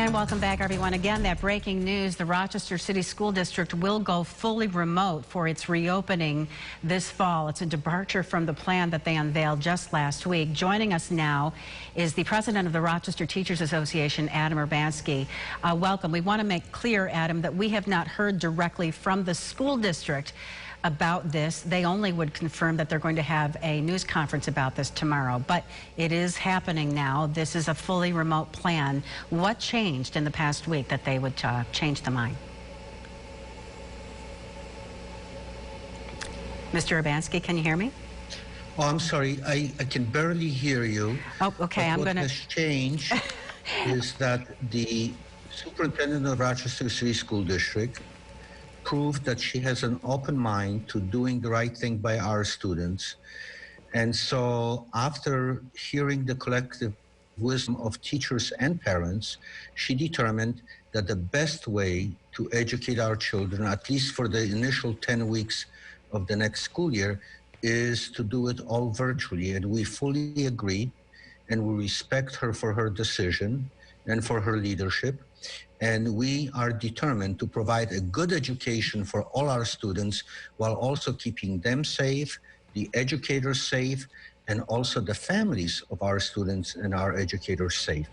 And welcome back, everyone. Again, that breaking news, the Rochester City School District will go fully remote for its reopening this fall. It's a departure from the plan that they unveiled just last week. Joining us now is the president of the Rochester Teachers Association, Adam Urbanski. Welcome. We want to make clear, Adam, that we have not heard directly from the school district about this. They only would confirm that they're going to have a news conference about this tomorrow, but it is happening now. This is a fully remote plan. What changed in the past week that they would change the mind? Mr. Urbanski, can you hear me? Oh, I'm sorry. I can barely hear you. Oh, okay. What has changed is that the superintendent of Rochester City School District proved that she has an open mind to doing the right thing by our students. And so after hearing the collective wisdom of teachers and parents, she determined that the best way to educate our children, at least for the initial 10 weeks of the next school year, is to do it all virtually. And we fully agree, and we respect her for her decision and for her leadership. And we are determined to provide a good education for all our students while also keeping them safe, the educators safe, and also the families of our students and our educators safe.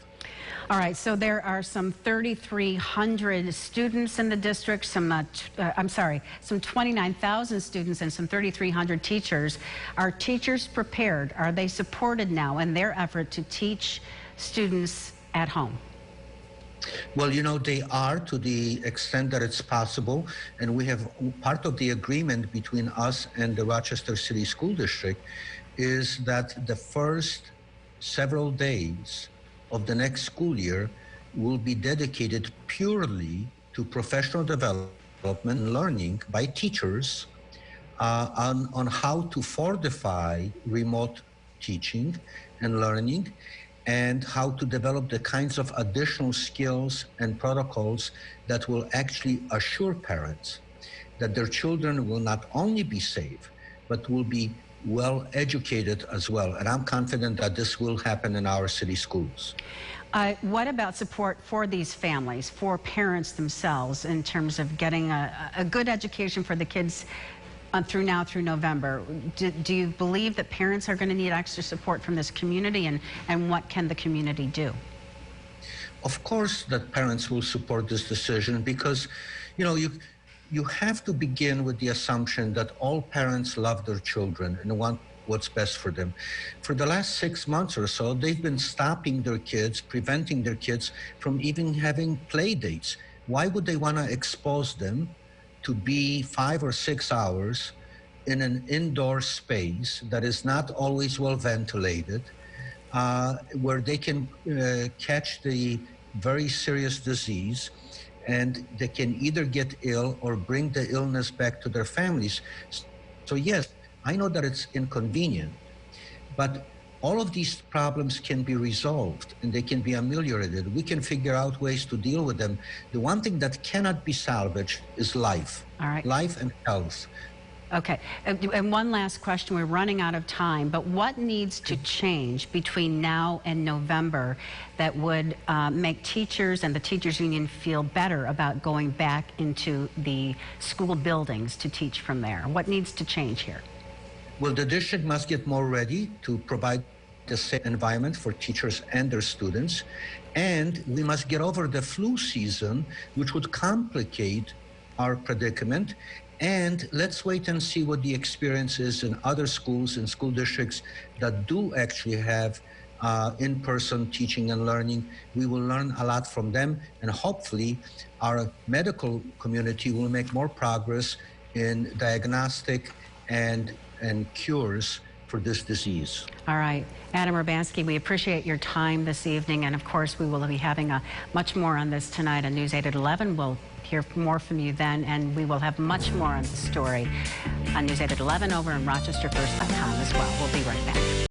All right, so there are some 3,300 students in the district, some 29,000 students and some 3,300 teachers. Are teachers prepared? Are they supported now in their effort to teach students at home? Well, you know, they are, to the extent that it's possible, and we have part of the agreement between us and the Rochester City School District is that the first several days of the next school year will be dedicated purely to professional development and learning by teachers on how to fortify remote teaching and learning, and how to develop the kinds of additional skills and protocols that will actually assure parents that their children will not only be safe, but will be well educated as well. And I'm confident that this will happen in our city schools. What about support for these families, for parents themselves, in terms of getting a good education for the kids through November? Do you believe that parents are going to need extra support from this community, and what can the community do? Of course that parents will support this decision, because, you know, you have to begin with the assumption that all parents love their children and want what's best for them. For the last 6 months or so, they've been stopping their kids, preventing their kids from even having play dates. Why would they want to expose them to be 5 or 6 hours in an indoor space that is not always well ventilated, where they can catch the very serious disease, and they can either get ill or bring the illness back to their families? So yes, I know that it's inconvenient, but all of these problems can be resolved and they can be ameliorated. We can figure out ways to deal with them. The one thing that cannot be salvaged is life. All right. Life and health. Okay, and one last question. We're running out of time, but what needs to change between now and November that would make teachers and the teachers union feel better about going back into the school buildings to teach from there? What needs to change here? Well, the district must get more ready to provide the safe environment for teachers and their students. And we must get over the flu season, which would complicate our predicament. And let's wait and see what the experience is in other schools and school districts that do actually have in-person teaching and learning. We will learn a lot from them, and hopefully our medical community will make more progress in diagnostic and cures for this disease. All right. Adam Urbanski, we appreciate your time this evening, and of course we will be having much more on this tonight on News 8 at 11. We'll hear more from you then, and we will have much more on the story on News 8 at 11 over in RochesterFirst.com as well. We'll be right back.